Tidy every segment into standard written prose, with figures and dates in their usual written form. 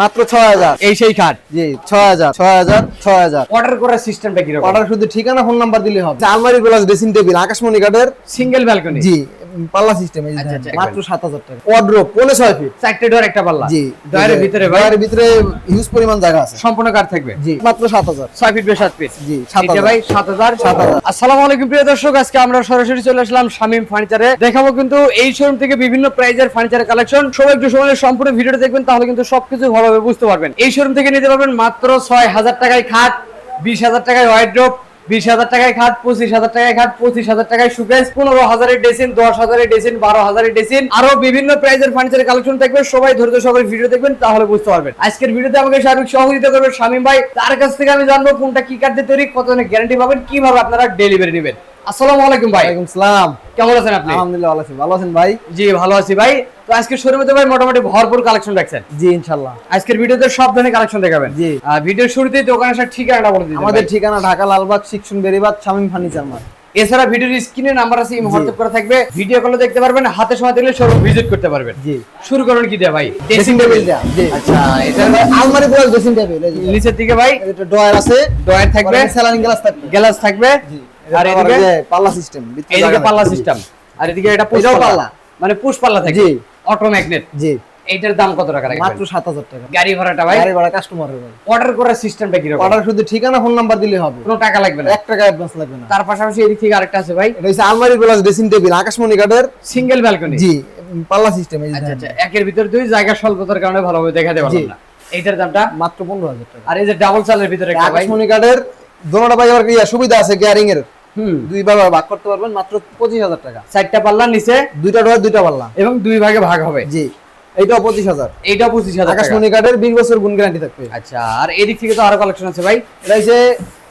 মাত্র 6000 এই সেই খাট জি 6000 6000 6000 অর্ডার করার সিস্টেমটা কি রকম? অর্ডার শুধু ঠিকানা ফোন নাম্বার দিলে হবে। আলমারি গ্লাস ড্রেসিং টেবিল আকাশমণি কাঠের সিঙ্গেল ব্যালকনি জি পাল্লা সিস্টেম এই আচ্ছা, যে আচ্ছা, মাত্র 7000 টাকা। ওয়ার্ড্রোব 6.5 ফিট চারটে ডোর একটা পাল্লা জি ডয়ারের ভিতরে ভাই ডয়ারের ভিতরে হিউজ পরিমাণ জায়গা আছে। সম্পূর্ণ কাঠ থাকবে জি মাত্র 7000 6 ফিট বাই 7 ফিট জি এটা 7000 ভাই 7000 আসসালামু আলাইকুম প্রিয় দর্শক, আজকে আমরা সরাসরি চলে আসলাম শামীম ফার্নিচারে। দেখাবো কিন্তু এই শোরুম থেকে বিভিন্ন প্রাইজের ফার্নিচারের কালেকশন। সবাই একটু সময় সম্পূর্ণ ভিডিওটা দেখবেন, তাহলে কিন্তু সবকিছু ভালোভাবে বুঝতে পারবেন। এই শোরুম থেকে নিতে পারবেন মাত্র 6000 টাকায় খাট, 20000 টাকায় ওয়ার্ড্রোব, 20000 টাকায় খাট, 25000 টাকায় খাট, 25000 টাকায় শোকেস, 15000 ড্রেসিং, 10000 ড্রেসিং, 12000 ড্রেসিং, আরো বিভিন্ন প্রাইজের ফার্নিচারের কালেকশন থাকবে। সবাই ধৈর্য সহকারে ভিডিও দেখবেন, তাহলে বুঝতে পারবেন। আজকের ভিডিওতে আমাকে সার্বিক সহযোগিতা করবে শামীম ভাই। তার কাছ থেকে আমি জানবো কোনটা কি কাঠ দিয়ে তৈরি, কত দিনের গ্যারান্টি পাবেন, কিভাবে আপনারা ডেলিভারি নেবেন। আসসালামু আলাইকুম ভাই। ওয়ালাইকুম সালাম। কেমন আছেন আপনি? আলহামদুলিল্লাহ ভালো আছি। ভালো আছেন ভাই? জি ভালো আছি ভাই। তো আজকে শোরুমে তো ভাই মোটামুটি ভরপুর কালেকশন রাখছেন। জি ইনশাআল্লাহ। আজকের ভিডিওতে সব ধরনের কালেকশন দেখাবেন। জি। ভিডিওর শুরুতেই দোকানের সাথে ঠিকানাটা বলে দিন। আমাদের ঠিকানা ঢাকা লালবাগ শিক্ষণ বেরিবাদ শামীম ফার্নিচার মার্ট। এছাড়া ভিডিওর স্ক্রিনে নাম্বার আছে, হোয়াটসঅ্যাপ করা থাকবে, ভিডিও কলে দেখতে পারবেন, হাতে সময় দেখলে শোরুম ভিজিট করতে পারবেন। জি। শুরু করুন কি দিয়ে ভাই? ড্রেসিং টেবিল দেয়া। জি। আচ্ছা, এটা আলমারি গ্লাস ড্রেসিং টেবিল এই যে নিচের দিকে ভাই এটা ডয়ার আছে, ডয়ার থাকবে, স্যালাইন গ্লাস থাকবে। গ্লাস থাকবে, জি। আর এদিকে পাল্লা সিস্টেম, এইদিকে পাল্লা সিস্টেম, আর এদিকে এটা পুশ এটাও পাল্লা, পাল্লা। মানে পুশ পাল্লা থাকবে। জি। Auto magnet. জি এইটার দাম কত টাকা রাখবেন? মাত্র 7000 টাকা। গাড়ি ভাড়াটা ভাই? গাড়ি ভাড়া কাস্টমারের ভাই। অর্ডার করার সিস্টেমটা কি রকম? অর্ডার শুধু ঠিকানা ফোন নাম্বার দিলে হবে। কোনো টাকা লাগবে না? 1 টাকা অ্যাডভান্স লাগবে না। তার পাশাপাশি এদিক থেকে আরেকটা আছে ভাই, এটা হচ্ছে আলমারি গ্লাস ড্রেসিং টেবিল আকাশমণি কাঠের সিঙ্গেল ব্যালকনি। জি পাল্লা সিস্টেম এই যে আচ্ছা আচ্ছা, একের ভিতর দুই, জায়গা স্বল্পতার কারণে ভালোভাবে দেখাতে পারলাম না। এইটার দামটা মাত্র 15000 টাকা। আর এই যে ডাবল চালের ভিতরে একটা ভাই, আকাশমণি কাঠের দোনোটা ভাই আবার কি সুবিধা আছে গিয়ারিং এর, হুম, দুই ভাগে ভাগ করতে পারবেন মাত্র 25000 টাকা। চারটা পাল্লা নিচে, দুইটা ডয়ার দুইটা পাল্লা এবং দুই ভাগে ভাগ হবে। জি এইটাও 25000। এইটাও 25000 টাকা। আকাশমণি কাঠের 20 বছর গুণ গ্যারান্টি থাকবে। আচ্ছা, আর এদিক থেকে তো আরো কালেকশন আছে ভাই। এটা হচ্ছে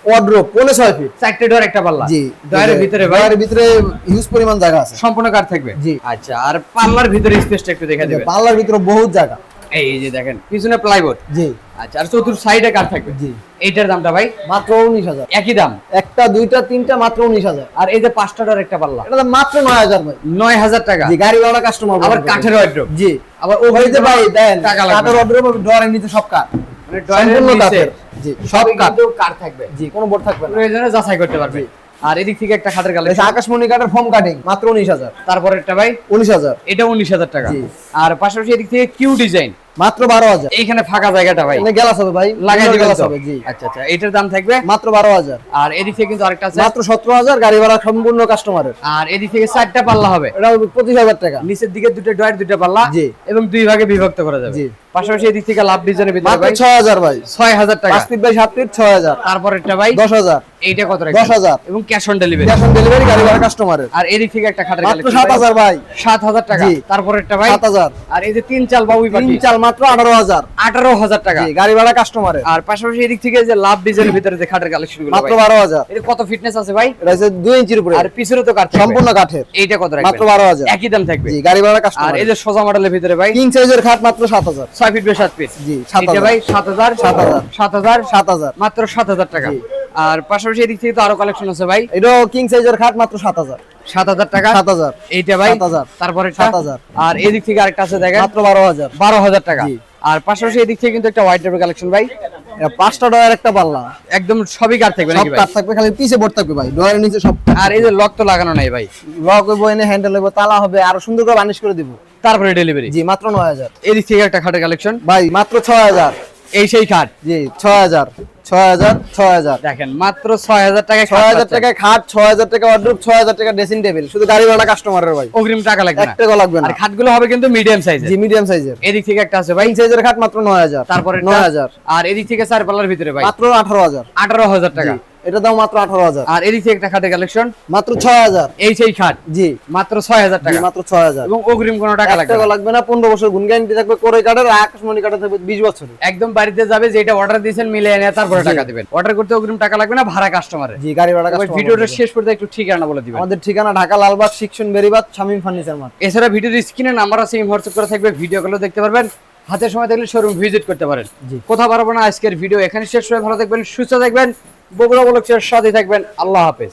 ওয়ার্ড্রোব 6.5 ফিট। চারটে ডোর একটা পাল্লা। জি ডয়ারের ভিতরে ভাই ডয়ারের ভিতরে হিউজ পরিমাণ জায়গা আছে। সম্পূর্ণ কাঠ থাকবে। জি। আচ্ছা, আর পাল্লার ভিতরে স্পেসটা একটু দেখা দিবেন। পাল্লার ভিতরে বহুত জায়গা। এই যে দেখেন পিছনে প্লাইবোর্ড। জি আচ্ছা, আর চতুর সাইডে কাঠ থাকবে। জি এইটার দামটা ভাই? মাত্র 19000। একই দাম। একটা দুইটা তিনটা মাত্র 19000। আর এই যে পাঁচটা ডোর একটা পাল্লা, এটা তো মাত্র 9000 ভাই। 9000 টাকা। জি গাড়ি ভাড়া কাস্টমার আবার কাঠের ওয়ার্ড্রোব। জি আবার ওই যে ভাই দেন টাকা লাগবে কাঠের না। ওয়ার্ড্রোব ডয়ারের নিচে সব কাঠ, মানে ডয়ারের সম্পূর্ণ নিচে কাঠের। জি সব সব কাঠ। কিন্তু কাঠ থাকবে। জি কোনো বোর্ড থাকবে না। প্রয়োজনে যাচাই করতে পারবে। আর এদিক থেকে একটা খাটের এটা কালেকশন, আকাশমণি কাঠের ফোম কাটিং মাত্র 19000। তারপরে একটা ভাই 19000 এটা 19000 টাকা। জি। আর পাশাপাশি এদিক থেকে কিউ ডিজাইন, মাত্র 12000। এইখানে ফাঁকা জায়গাটা ভাই এখানে গ্লাস হবে ভাই, লাগাই দিবেন গ্লাস তো? হবে। জি আচ্ছা আচ্ছা, এটার দাম থাকবে মাত্র 12000। আর এদিক থেকে কিন্তু আরেকটা আছে, মাত্র 17000 গাড়ি ভাড়া সম্পূর্ণ কাস্টমারের। আর এদিক থেকে চারটা পাল্লা হবে। এটা 25000 টাকা। নিচের দিকে দুটো ডয়ার দুটো পাল্লা, জি। এবং দুই ভাগে বিভক্ত করা যাবে। জি। পাশাপাশি এদিক থেকে লাভ ডিজাইনের ভিতরে মাত্র ভাই 6000 ভাই। 6000 টাকা। 5 ফিট বাই 7 ফিট 6000। তারপরেরটা ভাই 10000। এইটা কত রাখবেন? 10000 এবং cash on delivery. Cash on delivery গাড়ি ভাড়া কাস্টমারের। আর এদিক থেকে একটা খাটের মাত্র কালেকশন 7000 ভাই। 7000 টাকা। জি। তারপরেরটা ভাই 7000। আর এই যে তিন চাল বাবুই পাটি তিন চাল মাত্র 18000। 18000 টাকা। জি গাড়ি ভাড়া কাস্টমারের। আর পাশাপাশি এদিক থেকে যে লাভ ডিজাইনের ভিতরে যে খাটের কালেকশন গুলো মাত্র ভাই, 12000। এটা কত ফিটনেস আছে ভাই? এটা হচ্ছে 2 ইঞ্চির উপরে আর পিছনে তো কাঠ থাকবে। সম্পূর্ণ কাঠের। এইটা কত রাখবেন? মাত্র 12000। একই দাম থাকবে। জি গাড়ি ভাড়া আর কাস্টমার। এই যে সোজা মডেলের ভিতরে ভাই কিং সাইজের খাট মাত্র 7000। 6 ফিট বাই 7 ফিট। জি এটা 7000 ভাই 7000 7000 7000 7000। মাত্র 7000 টাকা। জি। আর পাশাপাশি এদিক থেকে তো আরো কালেকশন আছে ভাই, এটাও কিং সাইজের খাট মাত্র 7000। 7000 টাকা। 7000। এইটা ভাই 7000। তারপরে 7000। আর এদিক থেকে আরেকটা আছে দেখেন মাত্র 12000। 12000 টাকা। জি। আর পাশাপাশি এদিক থেকে কিন্তু একটা হোয়াইট টেবিল কালেকশন ভাই, এটা 5টা ডয়ার একটা পাল্লা, একদম সবই কাঠ থাকবে সব নাকি ভাই? কাঠ থাকবে, খালি পিছে বোর্ড থাকবে ভাই, ডয়ারের নিচে সব। আর এই যে লক তো লাগানো নাই ভাই, লক হইব, এনে হ্যান্ডেল হইব, তালা হবে, আরো সুন্দর করে বার্নিশ করে দিব। তারপরে ডেলিভারি। জি মাত্র 9000। এদিক থেকে একটা খাটের কালেকশন ভাই মাত্র 6000। এই সেই খাট। জি 6000 6000 6000। দেখেন মাত্র 6000 টাকায় 6000 টাকায় খাট, 6000 টাকা ওয়ার্ডরোব, 6000 টাকা ড্রেসিং টেবিল, শুধু গাড়ি ভাড়া কাস্টমারের ভাই। অগ্রিম টাকা লাগবে 1 না। টাকা লাগবে না। আর খাটগুলো হবে কিন্তু মিডিয়াম সাইজের। জি মিডিয়াম সাইজের। এদিক থেকে একটা আছে ভাই কিং সাইজের খাট মাত্র 9000। তারপরে 9000। আর এদিক থেকে চার পাল্লার ভিতরে ভাই মাত্র 18000। 18000 টাকা। এটা দাম মাত্র 18000। আর এদিক থেকে একটা খাটের কালেকশন মাত্র 6000। এই সেই খাট জি মাত্র 6000 জি টাকা। মাত্র 6000। এবং অগ্রিম কোনো টাকা 1 লাগবে টাকা না। লাগবে না, 15 বছর গুণ গ্যারান্টি থাকবে, কোরে কাঠের, আকাশমণি কাঠের থাকবে 20 বছরের। একদম বাড়িতে যাবে, যেটা অর্ডার দিয়েছেন মিলে এনে তারপরে টাকা দিবেন। অর্ডার করতে অগ্রিম টাকা লাগবে না, ভাড়া কাস্টমারের। জি গাড়ি ভাড়া তবে কাস্টমার। ভিডিওটা শেষ করতে একটু ঠিকানা বলে দিবেন। আমাদের ঠিকানা ঢাকা লালবাগ শিক্ষণ বেরিবাদ শামীম ফার্নিচার মার্ট। এছাড়া ভিডিওর স্ক্রিনে নাম্বার আছে, হোয়াটসঅ্যাপ করা থাকবে, ভিডিও কলে দেখতে পারবেন, হাতে সময় থাকলে শোরুম ভিজিট করতে পারেন। জি। কোথাও পারবো না, আজকের ভিডিও এখানে শেষ হয়ে ভালো থাকবেন, সুস্থ থাকবেন, বগুড়া ব্লগসের সাথে থাকবেন। আল্লাহ হাফেজ।